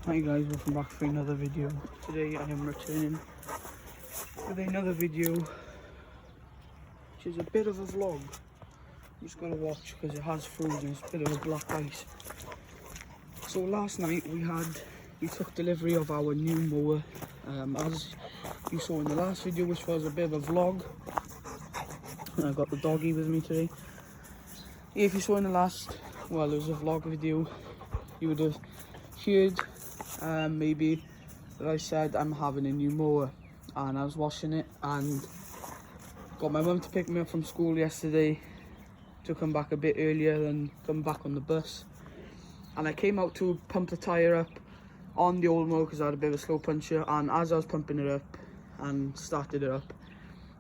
Hi guys, welcome back for another video. Today I am returning with another video, which is a bit of a vlog. I'm just gonna watch because it has frozen. It's a bit of a black ice. So last night we took delivery of our new mower. As you saw in the last video, which was a bit of a vlog. And I got the doggy with me today. If you saw in the last, well, it was a vlog video, you would have heard maybe that I said I'm having a new mower, and I was washing it and got my mum to pick me up from school yesterday to come back a bit earlier than come back on the bus, and I came out to pump the tyre up on the old mower because I had a bit of a slow puncher, and as I was pumping it up and started it up,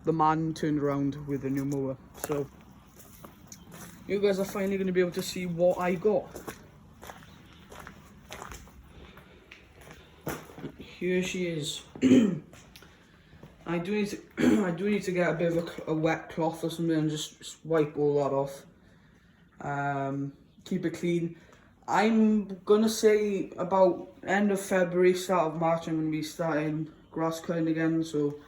the man turned around with the new mower. So you guys are finally going to be able to see what I got. Here she is. I do need to get a bit of a wet cloth or something and just wipe all that off. Keep it clean. I'm gonna say about end of February, start of March, I'm gonna be starting grass cutting again. So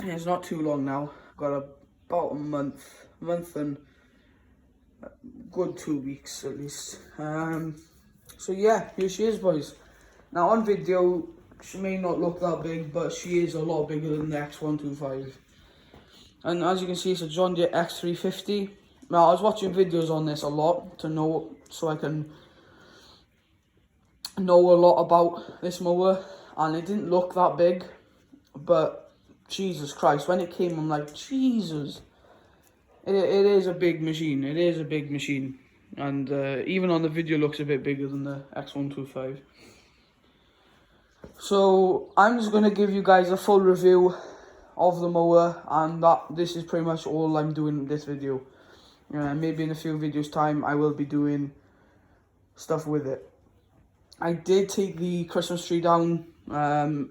it's not too long now. Got about a month and a good 2 weeks at least. So yeah, here she is, boys. Now on video, she may not look that big, but she is a lot bigger than the X125. And as you can see, it's a John Deere X350. Now I was watching videos on this a lot so I can know a lot about this mower, and it didn't look that big, but Jesus Christ, when it came, I'm like, Jesus, it is a big machine. It is a big machine. And even on the video looks a bit bigger than the X125. So I'm just going to give you guys a full review of the mower, and this is pretty much all I'm doing in this video. Maybe in a few videos time I will be doing stuff with it. I did take the Christmas tree down,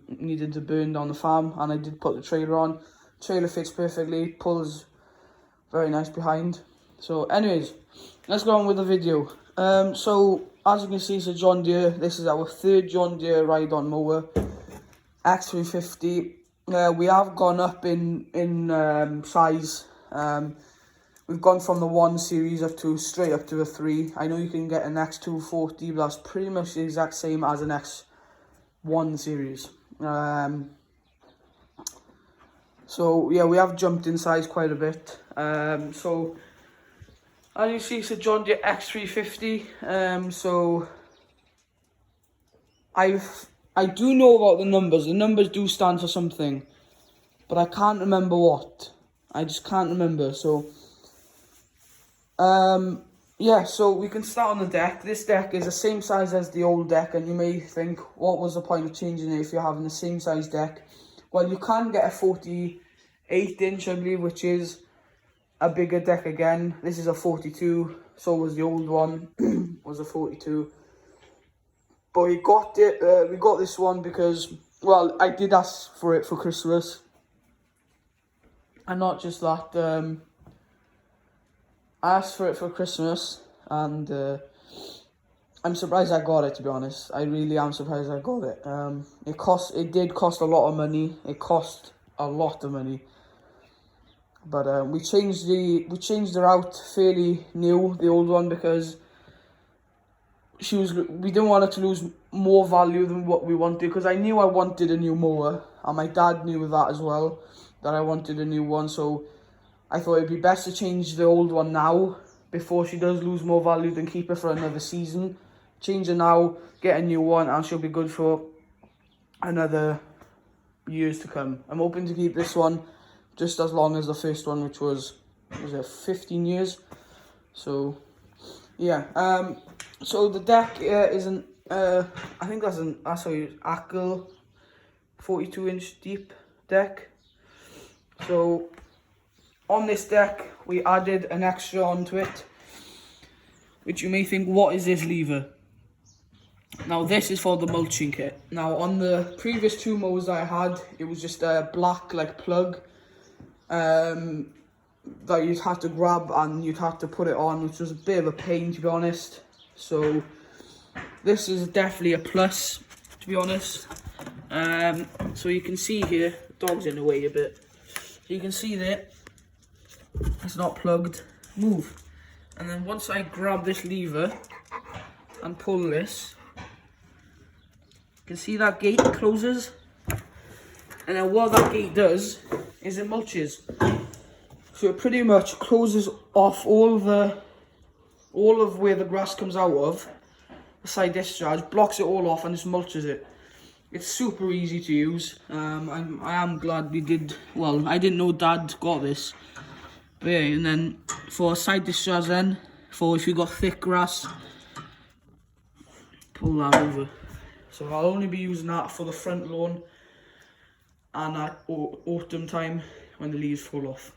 needed to burn down the farm, and I did put the trailer on. Trailer fits perfectly, pulls very nice behind. So anyways, let's go on with the video. So as you can see, it's a John Deere. This is our third John Deere ride-on mower, X350. We have gone up in size. We've gone from the 1 series straight up to a 3. I know you can get an X240, but that's pretty much the exact same as an X1 series. So yeah, we have jumped in size quite a bit. So as you see, it's a John Deere X350. So I do know about the numbers. The numbers do stand for something, but I can't remember what. I just can't remember. So yeah, so we can start on the deck. This deck is the same size as the old deck, and you may think, what was the point of changing it if you're having the same size deck? Well, you can get a 48-inch, I believe, which is a bigger deck again. This is a 42, so was the old one, was a 42. But we got this one because, well, I did ask for it for Christmas. And not just that, I asked for it for Christmas, and I'm surprised I got it, to be honest. I really am surprised I got it. It did cost a lot of money. It cost a lot of money. But we changed her out fairly new, the old one, because we didn't want her to lose more value than what we wanted, because I knew I wanted a new mower, and my dad knew that as well, that I wanted a new one. So I thought it'd be best to change the old one now before she does lose more value than keep her for another season. Change her now, get a new one, and she'll be good for another years to come. I'm hoping to keep this one just as long as the first one, which was it 15 years? So yeah. So the deck is I think that's an Ackel 42-inch deep deck. So on this deck we added an extra onto it, which you may think, what is this lever? Now this is for the mulching kit. Now on the previous 2 mowers I had, it was just a black plug that you'd have to grab and you'd have to put it on, which was a bit of a pain, to be honest. So this is definitely a plus, to be honest. So you can see here, the dog's in the way a bit. So you can see there, it's not plugged. Move. And then once I grab this lever and pull this, you can see that gate closes. And then what that gate does is it mulches. So it pretty much closes off all of where the grass comes out of, the side discharge, blocks it all off and just mulches it. It's super easy to use. I am glad we did, well, I didn't know Dad got this. But yeah, and then for side discharge then, for if you got thick grass, pull that over. So I'll only be using that for the front lawn and at autumn time when the leaves fall off.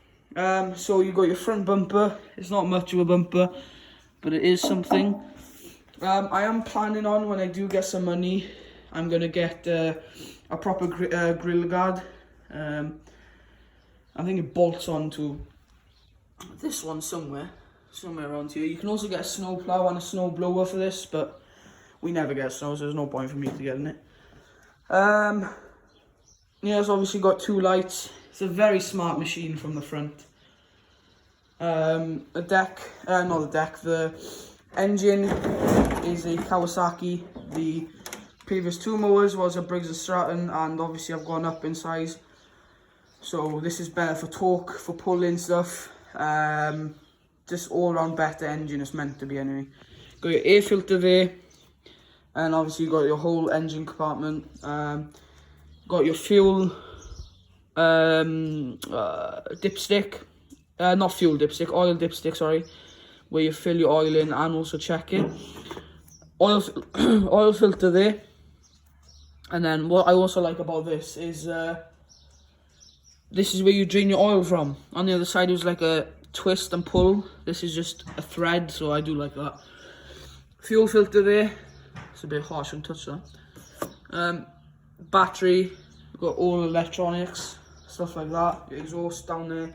So you got your front bumper. It's not much of a bumper, but it is something. I am planning on, when I do get some money, I'm gonna get a proper grill guard. I think it bolts onto this one somewhere around here. You can also get a snow plow and a snow blower for this, but we never get snow, so there's no point for me to getting it. Yeah, it's obviously got 2 lights. It's a very smart machine from the front. The engine is a Kawasaki. The previous 2 mowers was a Briggs & Stratton, and obviously I've gone up in size. So this is better for torque, for pulling stuff. Just all around better engine, it's meant to be anyway. Got your air filter there, and obviously you got your whole engine compartment. Got your fuel dipstick, not fuel dipstick, oil dipstick, sorry, where you fill your oil in and also check it. Oil filter there. And then what I also like about this is this is where you drain your oil from. On the other side it was like a twist and pull. This is just a thread, so I do like that. Fuel filter there. It's a bit harsh and touch that. Battery, got all electronics, stuff like that. Your exhaust down there.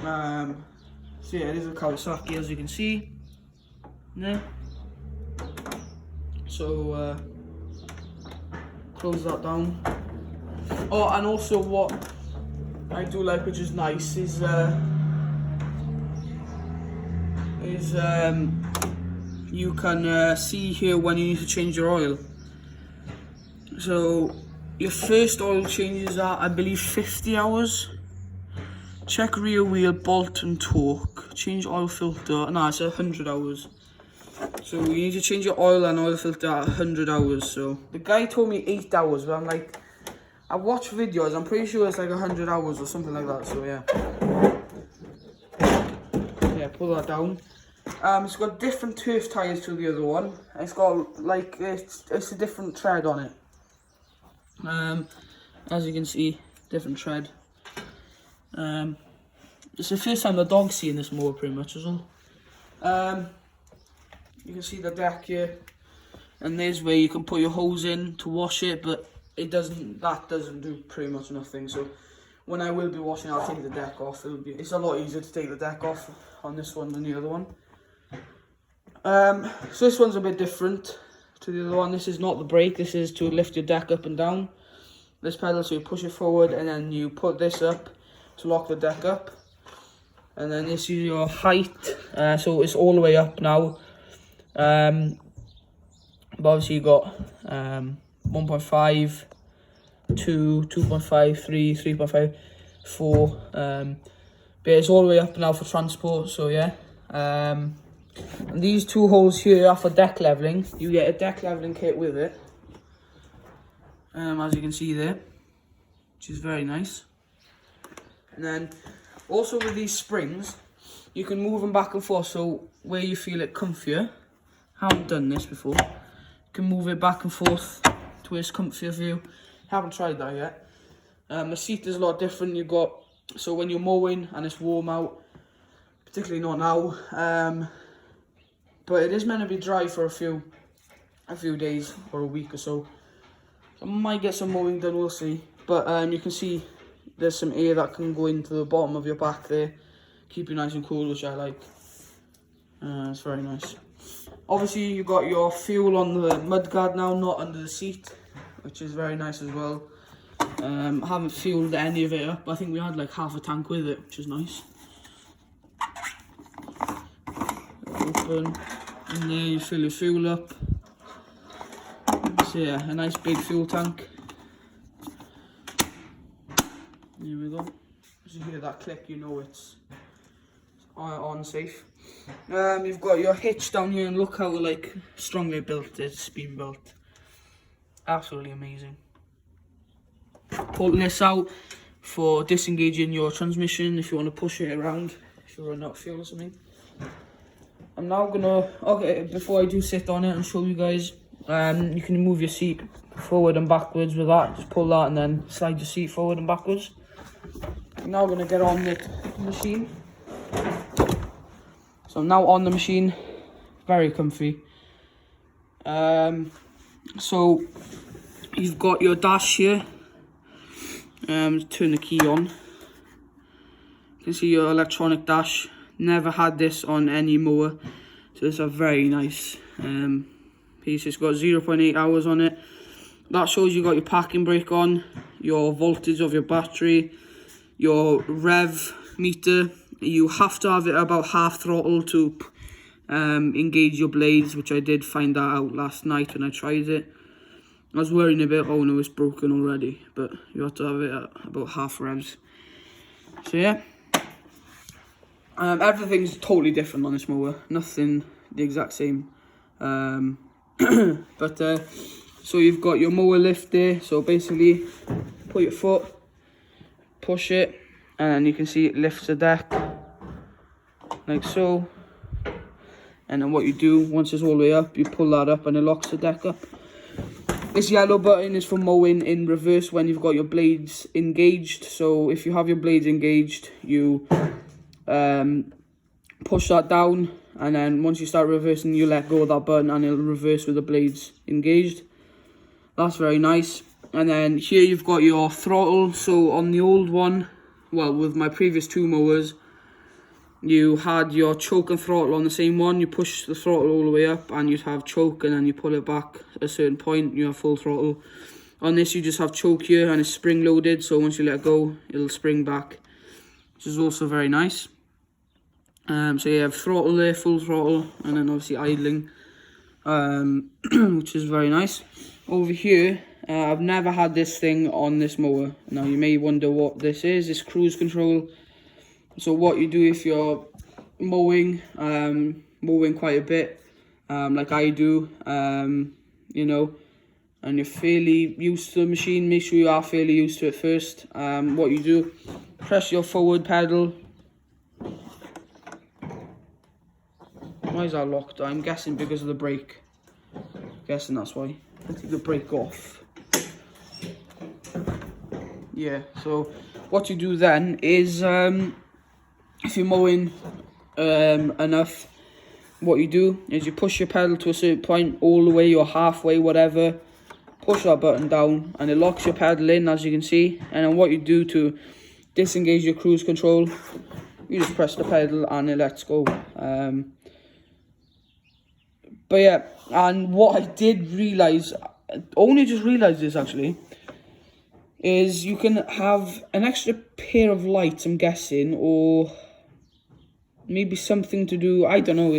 So yeah, it is a Kawasaki, as you can see. Yeah. So close that down. Oh, and also what I do like, which is nice, is you can see here when you need to change your oil. So your first oil changes are, I believe, 50 hours. Check rear wheel, bolt and torque. Change oil filter. No, it's 100 hours. So you need to change your oil and oil filter at 100 hours. So the guy told me 8 hours, but I'm like, I watched videos, I'm pretty sure it's like 100 hours or something like that. So yeah. Yeah, pull that down. It's got different turf tyres to the other one. It's got like, it's a different tread on it. As you can see, different tread. It's the first time the dog's seeing this mower pretty much as well. You can see the deck here, and there's where you can put your hose in to wash it, but that doesn't do pretty much nothing. So when I will be washing, I'll take the deck off. It's a lot easier to take the deck off on this one than the other one. So this one's a bit different to the other one. This is not the brake, this is to lift your deck up and down. This pedal, so you push it forward and then you put this up to lock the deck up. And then this is your height, so it's all the way up now. But obviously you got 1.5, 2, 2.5, 3, 3.5, 4. But it's all the way up now for transport, so yeah. And these 2 holes here are for deck leveling. You get a deck leveling kit with it. As you can see there, which is very nice. And then also with these springs, you can move them back and forth, so where you feel it comfier. I haven't done this before. You can move it back and forth to where it's comfier for you. Haven't tried that yet. The seat is a lot different. You've got, so when you're mowing and it's warm out, particularly not now, but it is meant to be dry for a few days or a week or so. I might get some mowing done, we'll see. But you can see there's some air that can go into the bottom of your back there. Keep you nice and cool, which I like. It's very nice. Obviously you got your fuel on the mudguard now, not under the seat, which is very nice as well. I haven't fueled any of it up. I think we had like half a tank with it, which is nice. Open, and there you fill your fuel up. So yeah, a nice big fuel tank. There we go. As you hear that click, you know it's on safe. You've got your hitch down here, and look how like strongly built it's been built. Absolutely amazing. Pulling this out for disengaging your transmission if you want to push it around if you run out of fuel or something. I'm now gonna, before I do sit on it and show you guys, you can move your seat forward and backwards with that. Just pull that and then slide your seat forward and backwards. I'm now gonna get on the machine. So I'm now on the machine, very comfy. So you've got your dash here. Turn the key on. You can see your electronic dash. Never had this on any mower, so it's a very nice piece. It's got 0.8 hours on it. That shows you got your parking brake on, your voltage of your battery, your rev meter. You have to have it about half throttle to engage your blades, which I did find that out last night when I tried it. I was worrying a bit, oh no, it's broken already, but you have to have it at about half revs. So yeah, everything's totally different on this mower, nothing the exact same. So you've got your mower lift there, so basically put your foot, push it, and then you can see it lifts the deck, like so. And then what you do, once it's all the way up, you pull that up and it locks the deck up. This yellow button is for mowing in reverse when you've got your blades engaged. So if you have your blades engaged, you push that down, and then once you start reversing, you let go of that button and it'll reverse with the blades engaged. That's very nice. And then here you've got your throttle. So on the old one, well, with my previous two mowers, you had your choke and throttle on the same one. You push the throttle all the way up and you'd have choke, and then you pull it back at a certain point, you have full throttle. On this you just have choke here and it's spring loaded, so once you let go it'll spring back, which is also very nice. So you have throttle there, full throttle, and then obviously idling, which is very nice. Over here, I've never had this thing on this mower. Now you may wonder what this is. It's cruise control. So what you do if you're mowing quite a bit, like I do, you know, and you're fairly used to the machine, make sure you are fairly used to it first. What you do, press your forward pedal. Why is that locked? I'm guessing because of the brake. Guessing that's why. Let's take the brake off. Yeah, so what you do then is, if you're mowing enough, what you do is you push your pedal to a certain point, all the way or halfway, whatever. Push that button down and it locks your pedal in, as you can see. And then what you do to disengage your cruise control, you just press the pedal and it lets go. But yeah, and what I did realise, only just realised this actually, is you can have an extra pair of lights, I'm guessing, or maybe something to do, I don't know,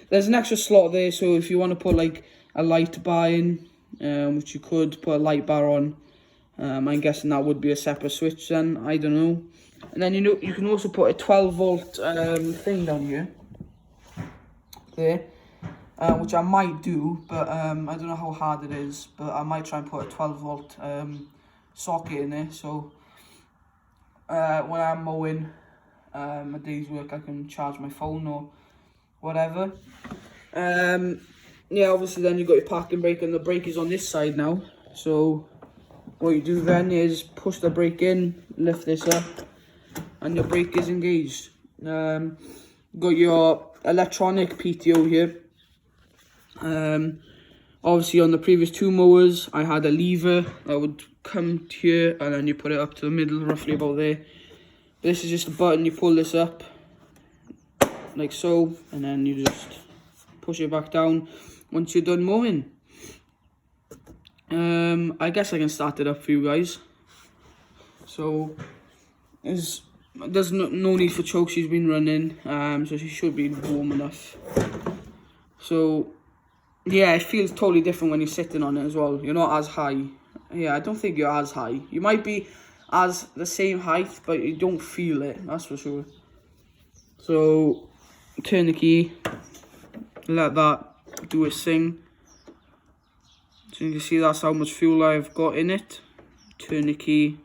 there's an extra slot there, so if you want to put like a light bar in, which you could put a light bar on, I'm guessing that would be a separate switch then, I don't know. And then you can also put a 12 volt thing down here, there, which I might do, but I don't know how hard it is, but I might try and put a 12 volt socket in there, so when I'm mowing a day's work, I can charge my phone or whatever. Yeah, obviously then you've got your parking brake, and the brake is on this side now, so what you do then is push the brake in, lift this up, and your brake is engaged. Got your electronic PTO here. Obviously on the previous two mowers I had a lever that would come here and then you put it up to the middle, roughly about there. This is just a button, you pull this up like so, and then you just push it back down once you're done mowing. I guess I can start it up for you guys. So there's no need for choke. She's been running, so she should be warm enough. So yeah, it feels totally different when you're sitting on it as well. You're not as high. Yeah, I don't think you're as high. You might be as the same height, but you don't feel it, that's for sure. So turn the key, let that do its thing. So you can see that's how much fuel I've got in it. Turn the key.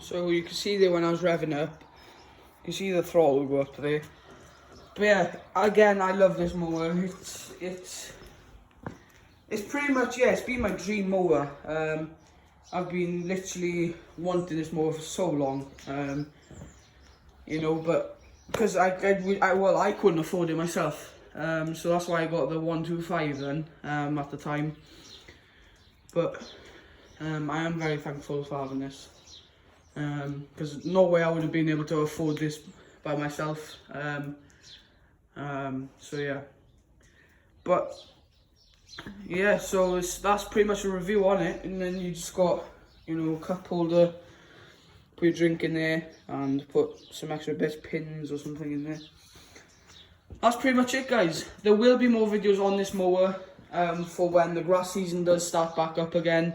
So you can see there when I was revving up, you can see the throttle go up there. But yeah, again, I love this mower. It's pretty much, yeah, it's been my dream mower. I've been literally wanting this mower for so long. You know, but because I couldn't afford it myself. So that's why I got the 125 then at the time. But I am very thankful for having this. Because no way I would have been able to afford this by myself. So yeah, but yeah, so that's pretty much a review on it. And then you just got, you know, cup holder, put your drink in there, and put some extra bits, pins or something in there. That's pretty much it, guys. There will be more videos on this mower for when the grass season does start back up again.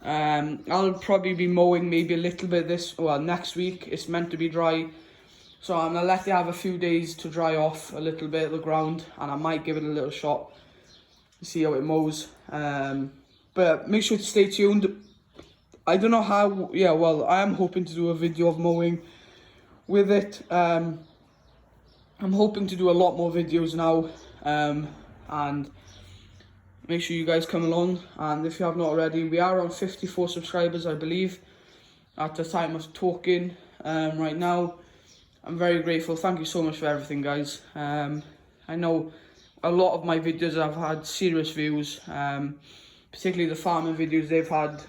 I'll probably be mowing maybe a little bit next week. It's meant to be dry, so I'm gonna let it have a few days to dry off a little bit of the ground, and I might give it a little shot, see how it mows. But make sure to stay tuned. I don't know how, yeah, well, I am hoping to do a video of mowing with it. I'm hoping to do a lot more videos now, and make sure you guys come along. And if you have not already, we are on 54 subscribers, I believe, at the time of talking right now. I'm very grateful. Thank you so much for everything, guys. I know a lot of my videos have had serious views, particularly the farming videos. They've had,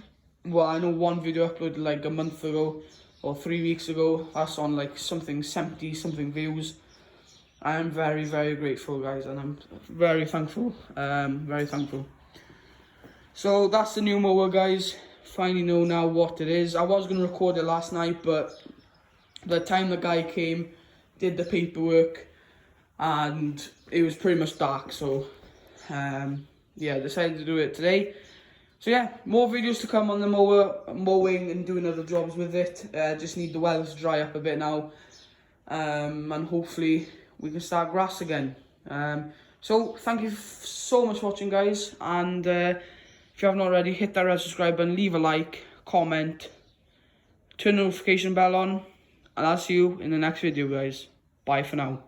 well, I know one video uploaded like a month ago or 3 weeks ago. That's on like something 70 something views. I am very, very grateful, guys, and I'm very thankful, very thankful. So that's the new mower, guys. Finally know now what it is. I was going to record it last night, but by the time the guy came, did the paperwork, and it was pretty much dark, so yeah, decided to do it today. So yeah, more videos to come on the mower, mowing and doing other jobs with it. Just need the weather to dry up a bit now, and hopefully we can start grass again. So thank you so much for watching, guys, and if you haven't already, hit that red subscribe button, leave a like, comment, turn the notification bell on, and I'll see you in the next video, guys. Bye for now.